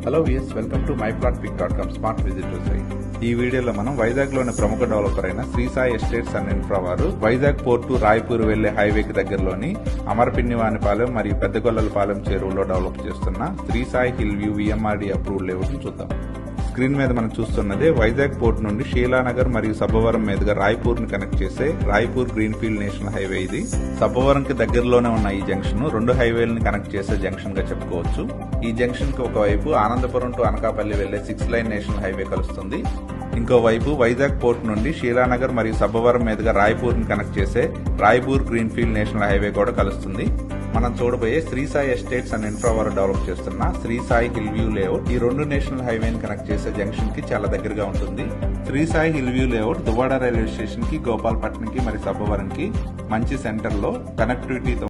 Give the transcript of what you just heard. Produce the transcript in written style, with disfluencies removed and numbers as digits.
Hello viewers, welcome to myplotpic.com smart visitor site. ఈ వీడియోలో మనం వైజాగ్ లోని ప్రముఖ డెవలపర్ అయిన Sri Sai estates and infra వారు వైజాగ్ పోర్ట్ టు రాయ్పూర్ వెళ్లే హైవేకి దగ్గరలోని అమరపిన్నివానిపాలెం మరియు పెద్దగొల్లలపాలెం చెరువులో డెవలప్ చేస్తున్న Sri Sai hill view VMRD approved layout ను చూద్దాం. స్క్రీన్ మీద మనం చూస్తున్నదే వైజాగ్ పోర్ట్ నుండి షీలానగర్ మరియు సబ్బవరం మీదుగా రాయ్పూర్ ని కనెక్ట్ చేసే రాయ్పూర్ గ్రీన్ఫీల్డ్ నేషనల్ హైవే. ఇది సబ్బవరం కి దగ్గరలోనే ఉన్న ఈ జంక్షన్ రెండు హైవేలను కనెక్ట్ చేసే జంక్షన్ గా చెప్పుకోవచ్చు. ఈ జంక్షన్ కి ఒకవైపు ఆనందపురం టు అనకాపల్లి వెళ్లే 6 లైన్ నేషనల్ హైవే కలుస్తుంది. ఇంకోవైపు వైజాగ్ పోర్ట్ నుండి షీలానగర్ మరియు సబ్బవరం మీదుగా రాయ్పూర్ ని కనెక్ట్ చేసే రాయ్పూర్ గ్రీన్ఫీల్డ్ నేషనల్ హైవే కూడా కలుస్తుంది. మనం చూడబోయే Sri Sai estates and infra వారు డెవలప్ చేస్తున్న Sri Sai hill view layout ఈ రెండు నేషనల్ హైవేని కనెక్ట్ చేసే జంక్షన్ కి చాలా దగ్గరగా ఉంటుంది. Sri Sai hill view layout Duvvada railway station కి, గోపాలపట్నం కి మరియు సబ్బవరం కి మంచి సెంటర్ లో కనెక్టివిటీతో